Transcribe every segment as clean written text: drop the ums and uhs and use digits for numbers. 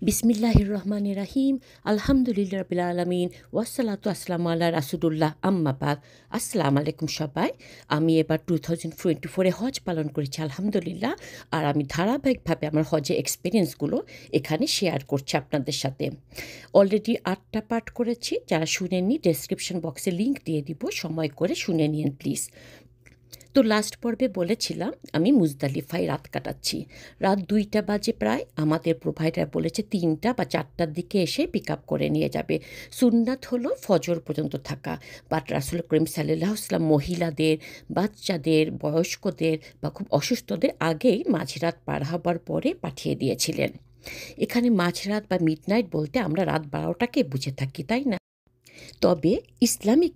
বিসমিল্লাহির রহমানির রাহিম। আলহামদুলিল্লাহ রাব্বিল আলামিন ওয়াসসালাতু আসসালামু আলা রাসূলুল্লাহ আম্মা বাদ। আসসালামু আলাইকুম সবাই। আমি এবার 2024 হজ পালন করেছি আলহামদুলিল্লাহ। আর আমি ধারাবাহিকভাবে আমার হজের এক্সপেরিয়েন্সগুলো এখানে শেয়ার করছি আপনাদের সাথে। অলরেডি 8টা পাঠ করেছি। যারা শুনেননি ডেসক্রিপশন বক্সে লিংক দিয়ে দিব, সময় করে শুনে নিন প্লিজ। তো লাস্ট পর্বে বলেছিলাম আমি মুজদালিফায় রাত কাটাচ্ছি। রাত 2টা বাজে প্রায়। আমাদের প্রোভাইডার বলেছে 3টা বা 4টার দিকে এসে পিক আপ করে নিয়ে যাবে। সুন্নাত হলো ফজর পর্যন্ত থাকা, বাট রাসূল করিম সাল্লাল্লাহু আলাইহি ওয়াসাল্লাম মহিলাদের, বাচ্চাদের, বয়স্কদের বা খুব অসুস্থদের আগেই মাঝরাত পার হবার পরে পাঠিয়ে দিয়েছিলেন। এখানে মাঝরাত বা মিডনাইট বলতে আমরা রাত 12টাকে বুঝে থাকি, তাই না? তবে ইসলামিক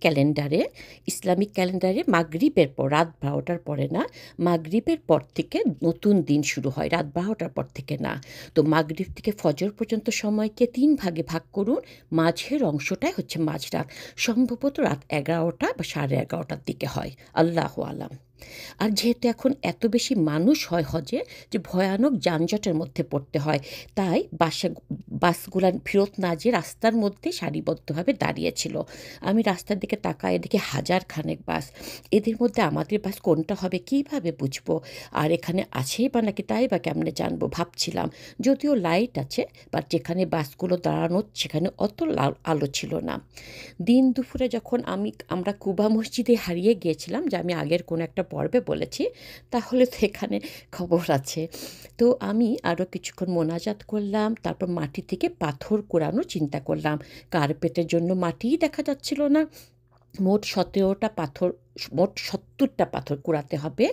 ক্যালেন্ডারে মাগরিবের পর, রাত 12টার পরে না, মাগরিবের পর থেকে নতুন দিন শুরু হয়, রাত 12টার পর থেকে না। তো মাগরিব থেকে ফজর পর্যন্ত সময়কে 3 ভাগে ভাগ করুন। মাঝের অংশটাই হচ্ছে মাঝরাত। সম্ভবত রাত 11টা বা 11:30টার দিকে হয়, আল্লাহু আলাম। আর যেহেতু এখন এত বেশি মানুষ হয় হজে, যে ভয়ানক যানজটের মধ্যে পড়তে হয়, তাই বাসগুলা ফেরত না যেয়ে রাস্তার মধ্যে সারিবদ্ধভাবে দাঁড়িয়েছিল। আমি রাস্তার দিকে তাকায় দেখি হাজার খানেক বাস। এদের মধ্যে আমাদের বাস কোনটা হবে কীভাবে বুঝবো? আর এখানে আছেই বা নাকি তাই বা কেমনে জানবো ভাবছিলাম। যদিও লাইট আছে, বাট যেখানে বাসগুলো দাঁড়ানো সেখানে অত আলো ছিল না। দিন দুপুরে যখন আমরা কুবা মসজিদে হারিয়ে গিয়েছিলাম, যা আমি আগের কোনো একটা পর্বে বলেছি, তাহলে তো এখানে খবর আছে। তো আমি আরও কিছুক্ষণ মোনাজাত করলাম, তারপর মাটি থেকে পাথর কুড়ানো চিন্তা করলাম। কার্পেটের জন্য মাটিই দেখা যাচ্ছিল না। মোট 70টা পাথর কুড়াতে হবে।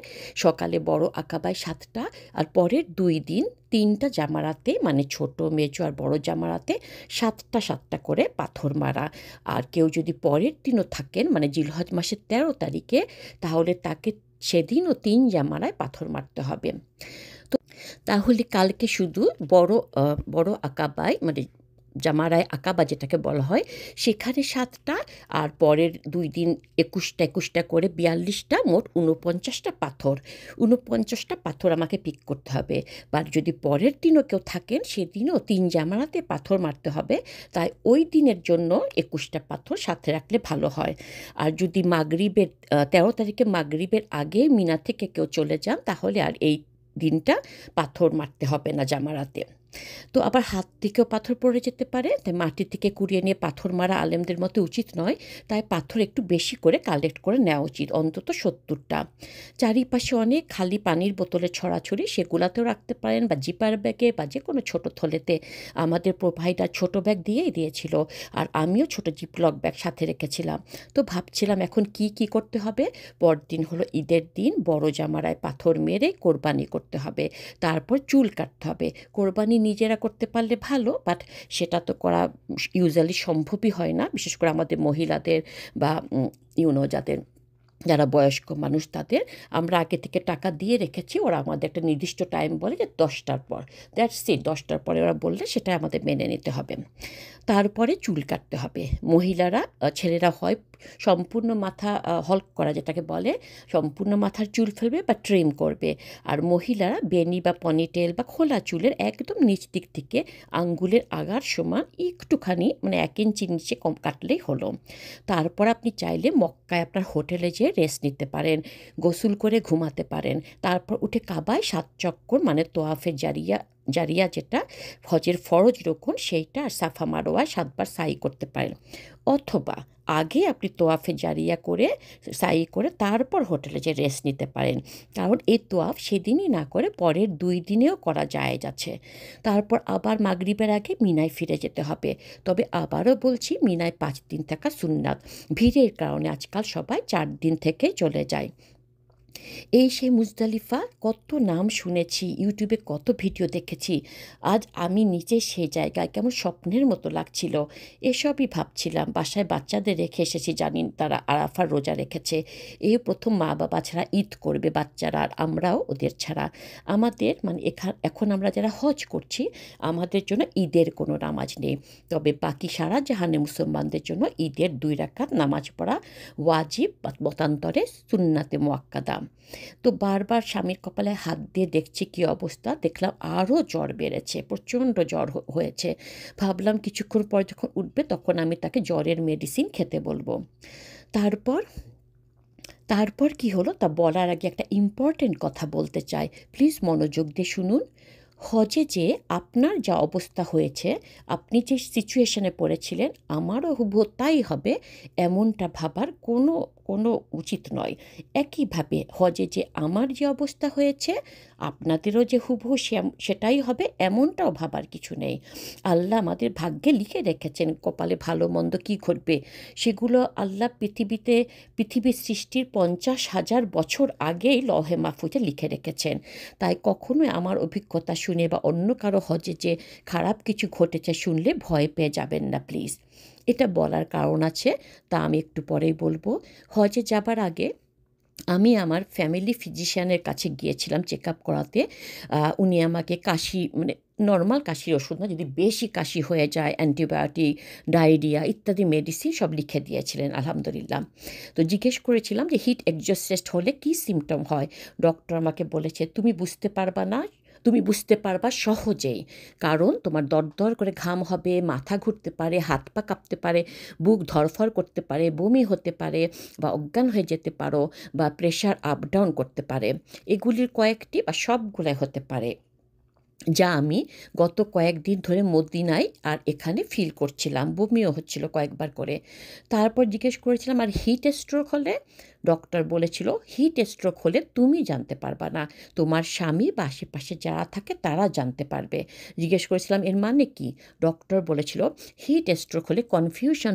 সকালে বড় আকাবায় 7টা, আর পরের 2 দিন 3টা জামারাতে, মানে ছোট, মেজো আর বড় জামারাতে 7টা করে পাথর মারা। আর কেউ যদি পরের দিনও থাকেন, মানে জিলহজ মাসের 13 তারিখে, তাহলে তাকে সেদিনও 3 জামারায় পাথর মারতে হবে। তো তাহলে কালকে শুধু বড় আকাবায়, মানে জামারায় আকাবা যেটাকে বলা হয়, সেখানে 7টা, আর পরের 2 দিন 21টা করে 42টা, মোট 49টা পাথর। 49টা পাথর আমাকে পিক করতে হবে। বা যদি পরের দিনও কেউ থাকেন, সেদিনও 3 জামারাতে পাথর মারতে হবে। তাই ওই দিনের জন্য 21টা পাথর সাথে রাখলে ভালো হয়। আর যদি 13 তারিখে মাগরিবের আগে মিনা থেকে কেউ চলে যান, তাহলে আর এই দিনটা পাথর মারতে হবে না জামারাতে। তো আবার হাত থেকেও পাথর পড়ে যেতে পারে, তাই মাটি থেকে কুড়িয়ে নিয়ে পাথর মারা আলেমদের মতে উচিত নয়। তাই পাথর একটু বেশি করে কালেক্ট করে নেওয়া উচিত, অন্তত 70টা। চারিপাশে অনেক খালি পানির বোতলে ছড়াছড়ি, সেগুলাতেও রাখতে পারেন, বা জিপার ব্যাগে বা যে কোনো ছোটো থলেতে। আমাদের প্রোভাইডার ছোট ব্যাগ দিয়েই দিয়েছিল, আর আমিও ছোট জিপলক ব্যাগ সাথে রেখেছিলাম। তো ভাবছিলাম এখন কি করতে হবে। পরদিন হলো ঈদের দিন, বড় জামারায় পাথর মেরে কোরবানি করতে হবে। তারপর চুল কাটতে হবে। কোরবানি নিজেরা করতে পারলে ভালো, বাট সেটা তো করা ইউজুয়ালি সম্ভবই হয় না, বিশেষ করে আমাদের মহিলাদের বা যারা বয়স্ক মানুষ তাদের। আমরা আগে থেকে টাকা দিয়ে রেখেছি, ওরা আমাদের একটা নির্দিষ্ট টাইম বলে যে 10টার পর, দ্যাটস ইট। 10টার পরে ওরা বললে সেটা আমাদের মেনে নিতে হবে। তারপরে চুল কাটতে হবে। ছেলেরা হয় সম্পূর্ণ মাথা হল্ক করা যেটাকে বলে, সম্পূর্ণ মাথার চুল ফেলবে বা ট্রিম করবে। আর মহিলারা বেনি বা পনিটেল বা খোলা চুলের একদম নিচ দিক থেকে আঙ্গুলের আগার সমান একটুখানি, মানে 1 ইঞ্চির নিচে কম কাটলেই হলো। তারপর আপনি চাইলে মক্কায় আপনার হোটেলে যেয়ে রেস্ট নিতে পারেন, গোসল করে ঘুমাতে পারেন। তারপর উঠে কাবায় 7 চক্কর, মানে তোয়াফে জারিয়া যেটা হজের ফরজ রকম, সেইটা আর সাফা মারোয়ায় 7বার সাই করতে পারেন। অথবা আগে আপনি তোয়াফে জারিয়া করে সাই করে তারপর হোটেলে যে রেস্ট নিতে পারেন, কারণ এই তোয়াফ সেদিনই না করে পরের 2 দিনেও করা জায়েজ আছে। তারপর আবার মাগরিবের আগে মিনায় ফিরে যেতে হবে। তবে আবারও বলছি, মিনায় 5 দিন থাকা সুন্নাত। ভিড়ের কারণে আজকাল সবাই 4 দিন থেকে চলে যায়। এই সেই মুজদালিফা, কত নাম শুনেছি, ইউটিউবে কত ভিডিও দেখেছি। আজ আমি নিজে সেই জায়গায়, কেমন স্বপ্নের মতো লাগছিল। এসবই ভাবছিলাম। বাসায় বাচ্চাদের রেখে এসেছি, জানি তারা আরাফার রোজা রেখেছে। এই প্রথম মা বাবা ছাড়া ঈদ করবে বাচ্চারা, আর আমরাও ওদের ছাড়া। আমাদের মানে এখন আমরা যারা হজ করছি, আমাদের জন্য ঈদের কোনো নামাজ নেই। তবে বাকি সারা জাহানের মুসলমানদের জন্য ঈদের 2 রাকাত নামাজ পড়া ওয়াজিব বা মতান্তরে সুন্নাতে মুআক্কাদা। করলাম। তো বারবার স্বামীর কপালে হাত দিয়ে দেখছি কী অবস্থা, দেখলাম আরও জ্বর বেড়েছে, প্রচণ্ড জ্বর হয়েছে। ভাবলাম কিছুক্ষণ পর যখন উঠবে তখন আমি তাকে জ্বরের মেডিসিন খেতে বলবো। তারপর তারপর কি হলো তা বলার আগে একটা ইম্পর্টেন্ট কথা বলতে চাই, প্লিজ মনোযোগ দিয়ে শুনুন। হজে যে আপনার যা অবস্থা হয়েছে, আপনি যে সিচুয়েশনে পড়েছিলেন, আমারও হুবহু তাই হবে, এমনটা ভাবার কোনো কোনো উচিত নয়। একইভাবে হজে যে আমার যে অবস্থা হয়েছে, আপনাদেরও যে হুবহু সেটাই হবে, এমনটাও ভাবার কিছু নেই। আল্লাহ আমাদের ভাগ্যে লিখে রেখেছেন কপালে ভালো মন্দ কী ঘটবে, সেগুলো আল্লাহ পৃথিবীর সৃষ্টির 50,000 বছর আগেই লৌহে মাহফুজে লিখে রেখেছেন। তাই কখনোই আমার অভিজ্ঞতা শুনে বা অন্য কারো হজে যে খারাপ কিছু ঘটেছে শুনলে ভয় পেয়ে যাবেন না প্লিজ। এটা বলার কারণ আছে, তা আমি একটু পরেই বলবো। হজে যাবার আগে আমি আমার ফ্যামিলি ফিজিশিয়ানের কাছে গিয়েছিলাম চেক আপ করাতে। উনি আমাকে কাশি, মানে নর্মাল কাশির ওষুধ না, যদি বেশি কাশি হয়ে যায় অ্যান্টিবায়োটিক, ডায়রিয়া ইত্যাদি মেডিসিন সব লিখে দিয়েছিলেন আলহামদুলিল্লাহ। তো জিজ্ঞেস করেছিলাম যে হিট এক্সজস্ট হলে কী সিমটম হয়। ডক্টর আমাকে বলেছে তুমি বুঝতে পারবা সহজেই, কারণ তোমার দরদর করে ঘাম হবে, মাথা ঘুরতে পারে, হাত পা কাঁপতে পারে, বুক ধড়ফড় করতে পারে, বমি হতে পারে, বা অজ্ঞান হয়ে যেতে পারো, বা প্রেশার আপ ডাউন করতে পারে। এগুলির কয়েকটি বা সবগুলাই হতে পারে, যা আমি গত কয়েকদিন ধরে মদিনায় আর এখানে ফিল করছিলাম। বমিও হচ্ছিল কয়েকবার করে। তারপর জিজ্ঞেস করেছিলাম আর হিট স্ট্রোক হলে? ডক্টর বলেছিল হিট স্ট্রোক হলে তুমি জানতে পারবা না, তোমার স্বামী বা আশেপাশে যারা থাকে তারা জানতে পারবে। জিজ্ঞেস করেছিলাম এর মানে কি? ডক্টর বলেছিল হিট স্ট্রোক হলে কনফিউশন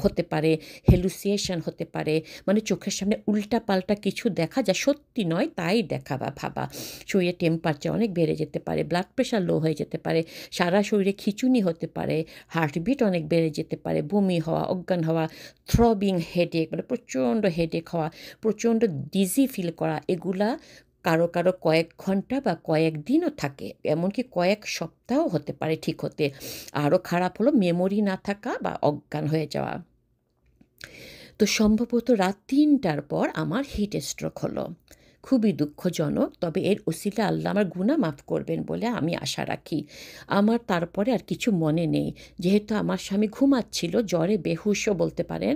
হতে পারে, হেলুসিয়েশন হতে পারে, মানে চোখের সামনে উল্টাপাল্টা কিছু দেখা যা সত্যি নয় তাই দেখা বা ভাবা। শরীরে টেম্পারেচার অনেক বেড়ে যেতে পারে, ব্লাড প্রেশার লো হয়ে যেতে পারে, সারা শরীরে খিঁচুনি হতে পারে, হার্টবিট অনেক বেড়ে যেতে পারে, বমি হওয়া, অজ্ঞান হওয়া, থ্রবিং হেডেক, মানে প্রচণ্ড হেডেক হওয়া, প্রচণ্ড ডিজি ফিল করা, এগুলা কারো কারো কয়েক ঘন্টা বা কয়েকদিনও থাকে, এমনকি কয়েক সপ্তাহ হতে পারে ঠিক হতে। আরও খারাপ হলো মেমোরি না থাকা বা অজ্ঞান হয়ে যাওয়া। তো সম্ভবত রাত 3টার পর আমার হিট স্ট্রোক হলো। খুবই দুঃখজনক, তবে এর ওসিলা আল্লাহ আমার গুনাহ মাফ করবেন বলে আমি আশা রাখি। আমার তারপরে আর কিছু মনে নেই, যেহেতু আমার স্বামী ঘুমাচ্ছিল, জ্বরে বেহুশও বলতে পারেন,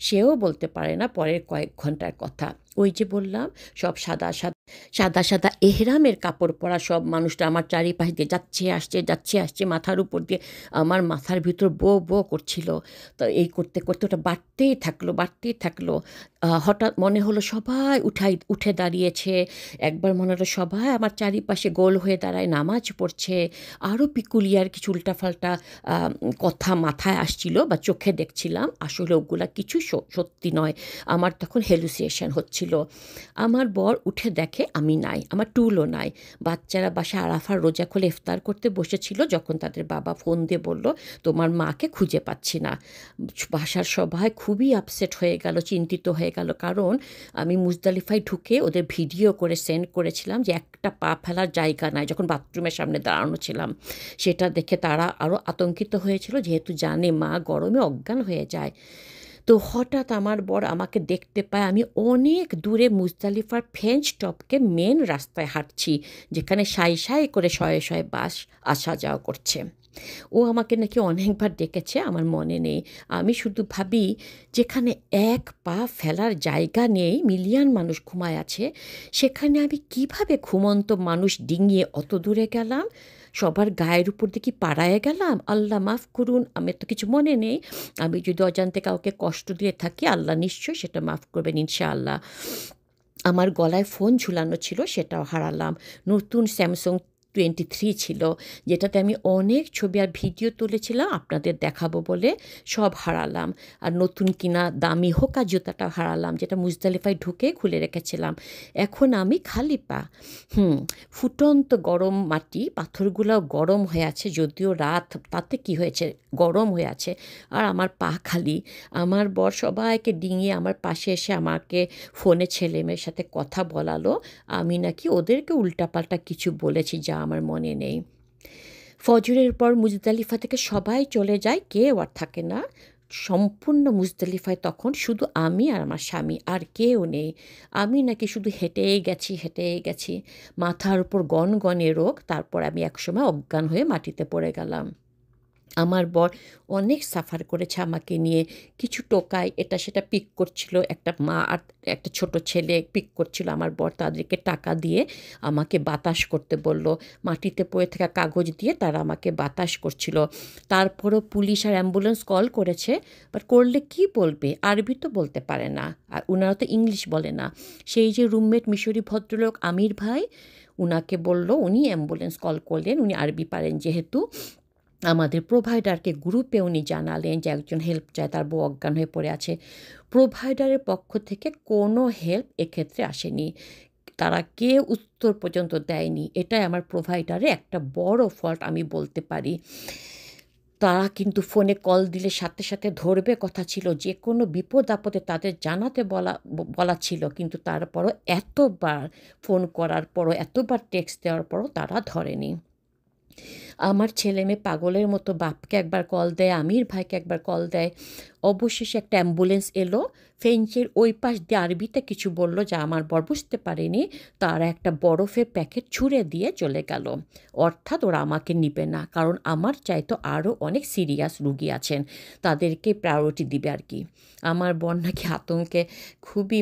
সেও বলতে পারে না পরের কয়েক ঘন্টার কথা। ওই যে বললাম, সব সাদা সাদা সাদা সাদা এহরামের কাপড় পরা সব মানুষটা আমার চারিপাশ দিয়ে যাচ্ছে আসছে মাথার উপর দিয়ে, আমার মাথার ভিতর বো বো করছিল। তো এই করতে করতে ওটা বাড়তেই থাকলো। হঠাৎ মনে হলো সবাই উঠে দাঁড়িয়েছে। একবার মনে হলো সবাই আমার চারিপাশে গোল হয়ে দাঁড়ায় নামাজ পড়ছে। আরও পিকুলিয়ার কিছু উল্টাপাল্টা কথা মাথায় আসছিল বা চোখে দেখছিলাম, আসলে ওগুলা কিছু সত্যি নয়। আমার তখন হেলুসিয়েশন হচ্ছিল। আমার বর উঠে দেখে আমি নাই, আমার টুলও নাই। বাচ্চারা বাসায় আরাফার রোজা খুলে ইফতার করতে বসেছিল, যখন তাদের বাবা ফোন দিয়ে বলল তোমার মাকে খুঁজে পাচ্ছি না। বাসার সবাই খুবই আপসেট হয়ে গেল, চিন্তিত হয়ে গেল, কারণ আমি মুজদালিফায় ঢুকে ওদের ভিডিও করে সেন্ড করেছিলাম যে একটা পা ফেলার জায়গা নাই, যখন বাথরুমের সামনে দাঁড়ানো ছিলাম। সেটা দেখে তারা আরও আতঙ্কিত হয়েছিল, যেহেতু জানে মা গরমে অজ্ঞান হয়ে যায়। তো হঠাৎ আমার বর আমাকে দেখতে পায়, আমি অনেক দূরে মুজদালিফার ফ্রেঞ্চ টপকে মেন রাস্তায় হাঁটছি, যেখানে সাই করে শয়ে শয়ে বাস আসা যাওয়া করছে। ও আমাকে নাকি অনেকবার ডেকেছে, আমার মনে নেই। আমি শুধু ভাবি, যেখানে এক পা ফেলার জায়গা নেই, মিলিয়ন মানুষ ঘুমায় আছে, সেখানে আমি কিভাবে ঘুমন্ত মানুষ ডিঙিয়ে অত দূরে গেলাম? সবার গায়ের উপর দিয়ে কি পাড়ায় গেলাম? আল্লাহ মাফ করুন, আমার তো কিছু মনে নেই। আমি যদি অজান্তে কাউকে কষ্ট দিয়ে থাকি, আল্লাহ নিশ্চয়ই সেটা মাফ করবেন ইনশাআল্লাহ। আমার গলায় ফোন ঝুলানো ছিল, সেটাও হারালাম। নতুন স্যামসাং 23 ছিল, যেটাতে আমি অনেক ছবি আর ভিডিও তুলেছিলাম আপনাদের দেখাবো বলে, সব হারালাম। আর নতুন কিনা দামি হোকা জুতাটাও হারালাম, যেটা মুজদালিফায় ঢুকে খুলে রেখেছিলাম। এখন আমি খালি পা। ফুটন্ত গরম মাটি, পাথরগুলোও গরম হয়ে আছে, যদিও রাত, তাতে কি হয়েছে, গরম হয়ে আছে। আর আমার পা খালি। আমার বর সবাইকে ডিঙিয়ে আমার পাশে এসে আমাকে ফোনে ছেলেমেয়ের সাথে কথা বলালো, আমি নাকি ওদেরকে উল্টাপাল্টা কিছু বলেছি যা আমার মনে নেই। ফজরের পর মুজদালিফা থেকে সবাই চলে যায়, কেউ আর থাকে না। সম্পূর্ণ মুজদালিফায় তখন শুধু আমি আর আমার স্বামী, আর কেউ নেই। আমি নাকি শুধু হেঁটেই গেছি, হেঁটেই গেছি। মাথার উপর গনগনে রোগ, তারপর আমি একসময় অজ্ঞান হয়ে মাটিতে পড়ে গেলাম। আমার বর অনেক সাফার করেছে আমাকে নিয়ে। কিছু টোকাই এটা সেটা পিক করছিল, একটা মা আর একটা ছোট ছেলে পিক করছিল আমার বর, তাদেরকে টাকা দিয়ে আমাকে বাতাস করতে বলল। মাটিতে পড়ে থাকা কাগজ দিয়ে তারা আমাকে বাতাস করছিল। তারপরও পুলিশ আর অ্যাম্বুলেন্স কল করেছে, বাট করলে কি বলবে, আরবি তো বলতে পারে না, আর ওনারা তো ইংলিশ বলে না। সেই যে রুমমেট মিশরি ভদ্রলোক আমির ভাই, উনাকে বলল, উনি অ্যাম্বুলেন্স কল করলেন, উনি আরবি পারেন যেহেতু। আমাদের প্রোভাইডারকে গ্রুপে উনি জানালেন যে একজন হেল্প চায়, তার বউ অজ্ঞান হয়ে পড়ে আছে। প্রোভাইডারের পক্ষ থেকে কোনো হেল্প এক্ষেত্রে আসেনি, তারা কেউ উত্তর পর্যন্ত দেয়নি। এটাই আমার প্রোভাইডারে একটা বড় ফল্ট আমি বলতে পারি। তারা কিন্তু ফোনে কল দিলে সাথে সাথে ধরবে কথা ছিল, যে কোনো বিপদ আপদে তাদের জানাতে বলা ছিল, কিন্তু তারপরও এতবার ফোন করার পরও, এতবার টেক্সট দেওয়ার পরও তারা ধরেনি। আমার ছেলেমেয়ে পাগলের মতো বাপকে একবার কল দেয়, আমির ভাইকে একবার কল দেয়। অবশেষে একটা অ্যাম্বুলেন্স এলো, ফেঞ্চের ওই পাশ দিয়ে আরবিতে কিছু বলল যা আমার বর বুঝতে পারেনি। তারা একটা বরফের প্যাকেট ছুঁড়ে দিয়ে চলে গেল। অর্থাৎ ওরা আমাকে নিবে না, কারণ আমার চাইতো আরও অনেক সিরিয়াস রুগী আছেন, তাদেরকে প্রায়োরিটি দিবে আর কি। আমার বর নাকি আতঙ্কে খুবই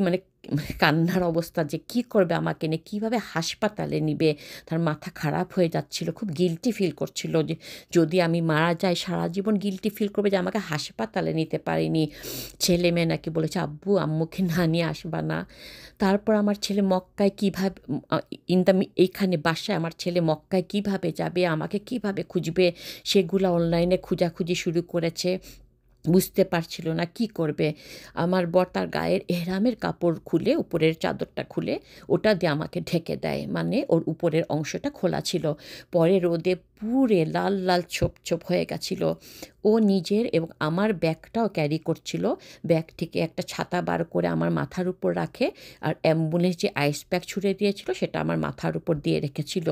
কান্নার অবস্থা, যে কি করবে আমাকে নিয়ে, কীভাবে হাসপাতালে নিবে। তার মাথা খারাপ হয়ে যাচ্ছিল, খুব গিল্টি ফিল করছিল যে যদি আমি মারা যাই সারা জীবন গিল্টি ফিল করবে যে আমাকে হাসপাতালে নিতে পারিনি। ছেলে মেয়ে নাকি বলেছে, আব্বু আম্মুকে না নিয়ে আসবা না। তারপর আমার ছেলে মক্কায় কীভাবে, এইখানে বাসায় আমার ছেলে মক্কায় কিভাবে যাবে, আমাকে কিভাবে খুঁজবে, সেগুলো অনলাইনে খোঁজাখুঁজি শুরু করেছে। বুঝতে পারছিল না কি করবে। আমার বর তার গায়ের এহরামের কাপড় খুলে, উপরের চাদরটা খুলে ওটা দিয়ে আমাকে ঢেকে দেয়, মানে ওর উপরের অংশটা খোলা ছিল। পরে রোদে পুড়ে লাল লাল ছোপ ছোপ হয়ে গেছিল। ও নিজের এবং আমার ব্যাগটাও ক্যারি করছিল। ব্যাগ থেকে একটা ছাতা বার করে আমার মাথার উপর রাখে, আর অ্যাম্বুলেন্স যে আইস প্যাক ছুঁড়ে দিয়েছিল সেটা আমার মাথার উপর দিয়ে রেখেছিল।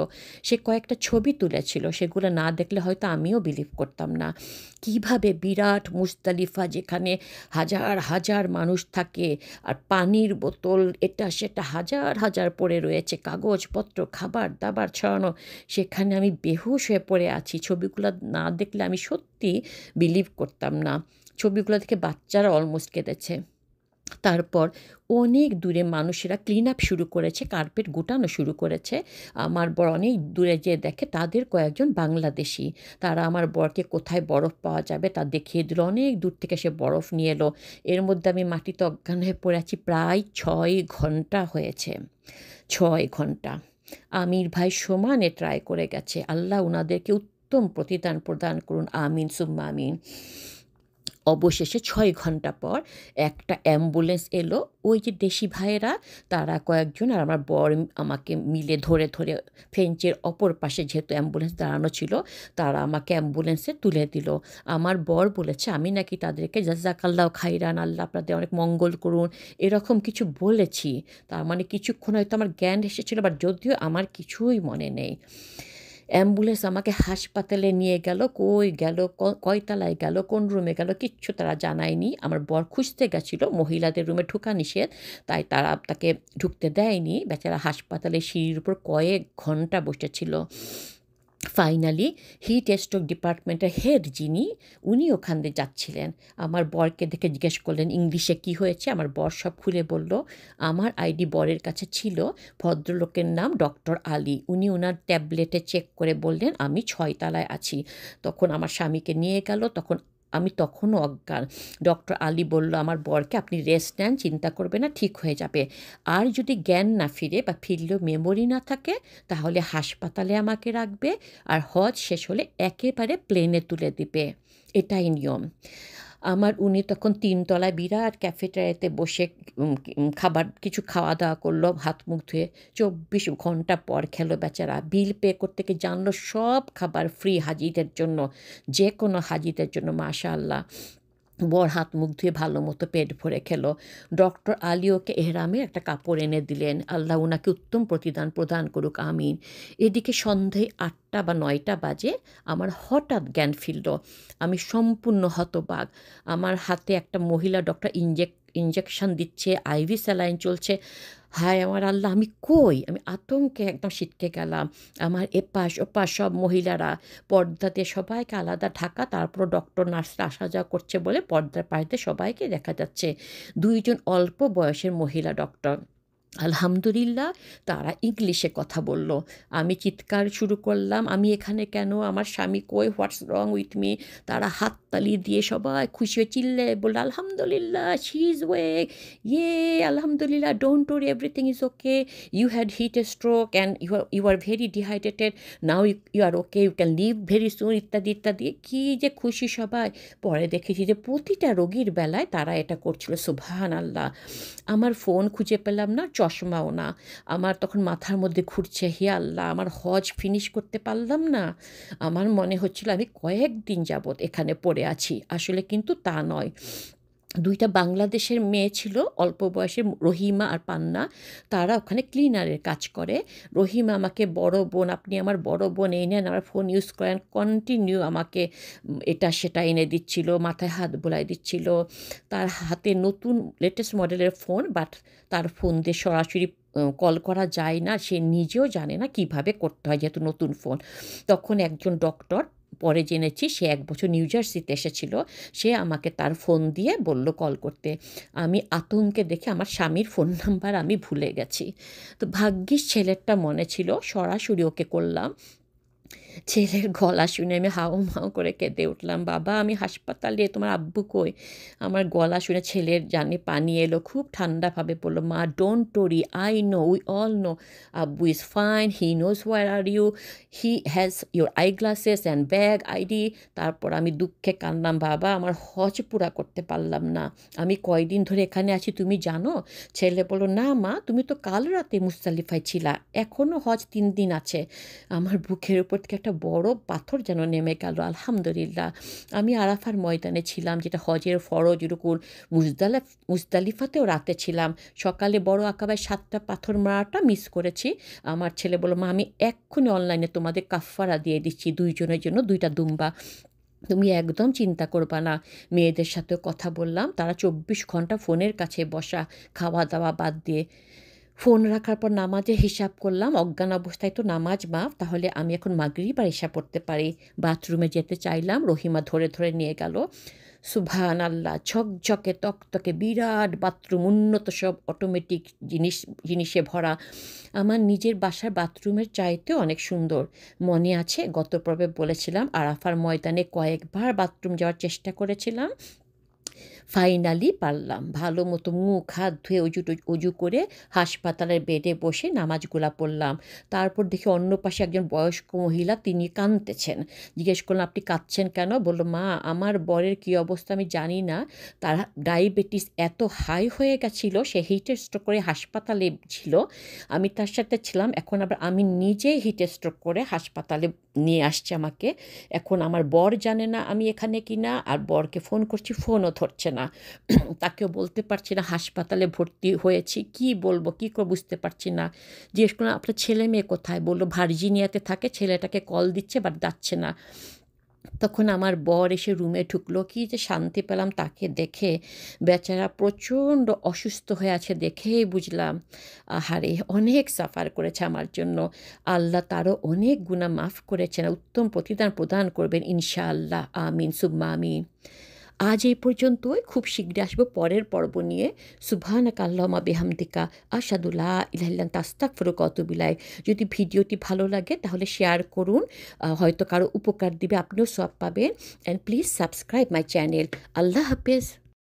সে কয়েকটা ছবি তুলেছিল, সেগুলো না দেখলে হয়তো আমিও বিলিভ করতাম না। কিভাবে বিরাট মুজদালিফা, যেখানে হাজার হাজার মানুষ থাকে, আর পানির বোতল এটা সেটা হাজার হাজার পড়ে রয়েছে, কাগজপত্র খাবার দাবার ছড়ানো, সেখানে আমি বেহুশ হয়ে পড়ে আছি। ছবিগুলো না দেখলে আমি সত্যি বিলিভ করতাম না। ছবিগুলো থেকে বাচ্চারা অলমোস্ট কেঁদেছে। তারপর অনেক দূরে মানুষেরা ক্লিন আপ শুরু করেছে, কার্পেট গোটানো শুরু করেছে। আমার বর অনেক দূরে যেয়ে দেখে তাদের কয়েকজন বাংলাদেশি, তারা আমার বরকে কোথায় বরফ পাওয়া যাবে তা দেখিয়ে দিল। অনেক দূর থেকে সে বরফ নিয়ে এলো। এর মধ্যে আমি মাটিতে অজ্ঞান হয়ে পড়ে আছি, প্রায় 6 ঘন্টা হয়েছে। 6 ঘন্টা আমির ভাই সমানে ট্রাই করে গেছে। আল্লাহ ওনাদেরকে উত্তম প্রতিদান প্রদান করুন, আমিন সুম্মা আমিন। অবশেষে 6 ঘন্টা পর একটা অ্যাম্বুলেন্স এলো। ওই যে দেশি ভাইয়েরা, তারা কয়েকজন আর আমার বর আমাকে মিলে ধরে ধরে ফ্রেঞ্চের অপর পাশে যেহেতু অ্যাম্বুলেন্স দাঁড়ানো ছিল, তারা আমাকে অ্যাম্বুলেন্সে তুলে দিল। আমার বর বলেছে আমি নাকি তাদেরকে জাযাকাল্লাহু খাইরান, আল্লাহ আপনাদের অনেক মঙ্গল করুন, এরকম কিছু বলেছি। তার মানে কিছুক্ষণ হয়তো আমার জ্ঞান এসেছিলো, বাট যদিও আমার কিছুই মনে নেই। অ্যাম্বুলেন্স আমাকে হাসপাতালে নিয়ে গেল, কই গেল, কয়তলায় গেল, কোন রুমে গেল, কিচ্ছু তারা জানায়নি। আমার বর খুঁজতে গেছিলো, মহিলাদের রুমে ঢোকা নিষেধ, তাই তারা তাকে ঢুকতে দেয়নি। বেচারা হাসপাতালে সিঁড়ির উপর কয়েক ঘন্টা বসেছিল। ফাইনালি হিট স্ট্রোক ডিপার্টমেন্টের হেড যিনি, উনি ওখান দিয়ে যাচ্ছিলেন। আমার বরকে দেখে জিজ্ঞেস করলেন ইংলিশে কি হয়েছে। আমার বর সব খুলে বলল। আমার আইডি বরের কাছে ছিল। ভদ্রলোকের নাম ডক্টর আলী। উনি ওনার ট্যাবলেটে চেক করে বললেন আমি 6 তলায় আছি। তখন আমার স্বামীকে নিয়ে গেল, তখন আমি তখনও অজ্ঞান। ডক্টর আলী বলল আমার বরকে, আপনি রেস্ট নেন, চিন্তা করবে না, ঠিক হয়ে যাবে। আর যদি জ্ঞান না ফিরে বা ফিরলেও মেমোরি না থাকে, তাহলে হাসপাতালে আমাকে রাখবে, আর হজ শেষ হলে একেবারে প্লেনে তুলে দিবে। এটাই নিয়ম। উনি তখন 3 তলায় বিরাট ক্যাফেটেরিয়াতে বসে খাবার কিছু খাওয়া দাওয়া করলো, হাত মুখ ধুয়ে। 24 ঘন্টা পর খেলো বেচারা। বিল পে করতে গিয়ে জানলো সব খাবার ফ্রি হাজিদের জন্য, যে কোনো হাজিদের জন্য, মাশাআল্লাহ। বর হাত মুখ ধুয়ে ভালো মতো পেট ভরে খেলো। ডক্টর আলী ওকে এহরামে একটা কাপড় এনে দিলেন। আল্লাহ উনাকে উত্তম প্রতিদান প্রদান করুক, আমিন। এদিকে সন্ধে ৮টা বা ৯টা বাজে আমার হঠাৎ জ্ঞান ফিরল। আমি সম্পূর্ণ হতবাক। আমার হাতে একটা মহিলা ডক্টর ইঞ্জেকশন দিচ্ছে, আইভি স্যালাইন চলছে। হায় আমার আল্লাহ, আমি কই? আমি আতঙ্কে একদম ছিটকে গেলাম। আমার এপাশ ওপাশ সব মহিলারা, পর্দা দিয়ে সবাইকে আলাদা ঢাকা, তারপর ডক্টর নার্সরা আসা যাওয়া করছে বলে পর্দার পাশ দিয়ে সবাইকে দেখা যাচ্ছে। ২ জন অল্প বয়সের মহিলা ডক্টর। আলহামদুলিল্লাহ, তারা ইংলিশে কথা বলল। আমি চিৎকার শুরু করলাম, আমি এখানে কেন? আমার স্বামী কই? হোয়াটস রং উইথ মি? তারা হাততালি দিয়ে সবাই খুশি হয়ে চিল্লে বলল, আলহামদুলিল্লাহ, শি ইজ ওয়েক, ইয়ে আলহামদুলিল্লাহ, don't worry, everything is okay, you had hit a stroke and you are very dehydrated, now you are okay, you can leave very soon, ইত্যাদি ইত্যাদি। কী যে খুশি সবাই! পরে দেখেছি যে প্রতিটা রোগীর বেলায় তারা এটা করছিল। সুবহানাল্লাহ! আমার ফোন খুঁজে পেলাম না, চশমাও না। আমার তখন মাথার মধ্যে ঘুরছে, হে আল্লাহ, আমার হজ ফিনিশ করতে পারলাম না। আমার মনে হচ্ছিল আমি কয়েকদিন যাবৎ এখানে পড়ে আছি। আসলে কিন্তু তা নয়। ২টা বাংলাদেশের মেয়ে ছিল, অল্প বয়সের, রহিমা আর পান্না। তারা ওখানে ক্লিনারের কাজ করে। রহিমা আমাকে বড় বোন, আপনি আমার বড় বোন, এই নেন আমার ফোন ইউজ করেন, কন্টিনিউ আমাকে এটা সেটা এনে দিচ্ছিল, মাথায় হাত বোলাই দিচ্ছিল। তার হাতে নতুন লেটেস্ট মডেলের ফোন, বাট তার ফোন দিয়ে সরাসরি কল করা যায় না। সে নিজেও জানে না কিভাবে করতে হয়, যেহেতু নতুন ফোন। তখন একজন ডক্টর, পরে জেনেছি সে ১ বছর নিউ জার্সিতে এসেছিল, সে আমাকে তার ফোন দিয়ে বলল কল করতে। আমি আতঙ্কে দেখে আমার স্বামীর ফোন নাম্বার আমি ভুলে গেছি। তো ভাগ্যিস ছেলেরটা মনে ছিল, সরাসরি ওকে করলাম। ছেলের গলা শুনে আমি হাউ-মাউ করে কেঁদে উঠলাম, বাবা আমি হাসপাতালে, তোমার আব্বু কই? আমার গলা শুনে ছেলের জানে পানি এলো। খুব ঠান্ডাভাবে বলল, মা don't worry, I know, we all know, আব্বু is fine, he knows where are you, he has your eye glasses and bag, ID. তারপর আমি দুঃখে কাঁদলাম, বাবা আমার হজ পুরা করতে পারলাম না, আমি কয়দিন ধরে এখানে আছি তুমি জানো? ছেলে বলল, না মা, তুমি তো কাল রাতে মুজদালিফায় ছিলা, এখনও হজ ৩ দিন আছে। আমার বুকের উপর থেকে একটা বড় পাথর যেন নেমে গেল। আলহামদুলিল্লাহ, আমি আরাফার ময়দানে ছিলাম, যেটা হজের ফরজ রুকুন। মুজদালিফাতেও রাতে ছিলাম। সকালে বড় আকাবায় 7টা পাথর মারাটা মিস করেছি। আমার ছেলে বলল, মা আমি এক্ষুনি অনলাইনে তোমাদের কাফফারা দিয়ে দিচ্ছি, ২ জনের জন্য ২টা দুম্বা, তুমি একদম চিন্তা করবা না। মেয়েদের সাথেও কথা বললাম, তারা ২৪ ঘন্টা ফোনের কাছে বসা, খাওয়া দাওয়া বাদ দিয়ে। ফোন রাখার পর নামাজের হিসাব করলাম, অজ্ঞান অবস্থায় তো নামাজ মাফ, তাহলে আমি এখন মাগরিব আর ইশা পড়তে পারি। বাথরুমে যেতে চাইলাম, রহিমা ধরে ধরে নিয়ে গেল। সুবহানাল্লাহ, ঝকঝকে তকতকে বিরাট বাথরুম, উন্নত সব অটোমেটিক জিনিসে ভরা। আমার নিজের বাসার বাথরুমের চাইতেও অনেক সুন্দর। মনে আছে গত পর্বে বলেছিলাম আরাফার ময়দানে কয়েকবার বাথরুম যাওয়ার চেষ্টা করেছিলাম, ফাইনালি পারলাম। ভালো মতো মুখ হাত ধুয়ে অজু করে হাসপাতালের বেডে বসে নামাজগুলা পড়লাম। তারপর দেখি অন্য পাশে একজন বয়স্ক মহিলা, তিনি কাঁদতেছেন। জিজ্ঞেস করলাম, আপনি কাঁদছেন কেন? বলল, মা আমার বরের কী অবস্থা আমি জানি না, তার ডায়াবেটিস এত হাই হয়ে গেছিলো, সে হিটের স্ট্রোক করে হাসপাতালে ছিল। আমি তার সাথে ছিলাম, এখন আবার আমি নিজেই হিটের স্ট্রোক করে হাসপাতালে নিয়ে আসছে আমাকে। এখন আমার বর জানে না আমি এখানে কিনা, আর বরকে ফোন করছি, ফোনও ধরছে না। তাকেও বলতে পারছি না হাসপাতালে ভর্তি হয়েছি, কি বলবো, কী করে বুঝতে পারছি না। জিজ্ঞেস করলাম, আপনার ছেলে মেয়ে কোথায়? বললো ভার্জিনিয়াতে থাকে, ছেলেটাকে কল দিচ্ছে বাট যাচ্ছে না। তখন আমার বর এসে রুমে ঢুকলো, কি যে শান্তি পেলাম তাকে দেখে। বেচারা প্রচণ্ড অসুস্থ হয়ে আছে দেখেই বুঝলাম, আহারে অনেক সাফার করেছে আমার জন্য। আল্লাহ তারও অনেক গুনাহ মাফ করেছেন, উত্তম প্রতিদান প্রদান করবেন ইনশাআল্লাহ, আমিন সুম্মা আমিন। আজ এই পর্যন্তই, খুব শীঘ্রই আসবো পরের পর্ব নিয়ে। সুবহানাকা আল্লাহুম্মা বিহামদিকা আশহাদু লা ইলাহা ইল্লা আনতা আস্তাগফিরুকা ওয়া আতুবু ইলাইক। যদি ভিডিওটি ভালো লাগে তাহলে শেয়ার করুন, হয়তো কারো উপকার দিবে, আপনিও সওয়াব পাবেন। And please subscribe my channel. আল্লাহ হাফেজ।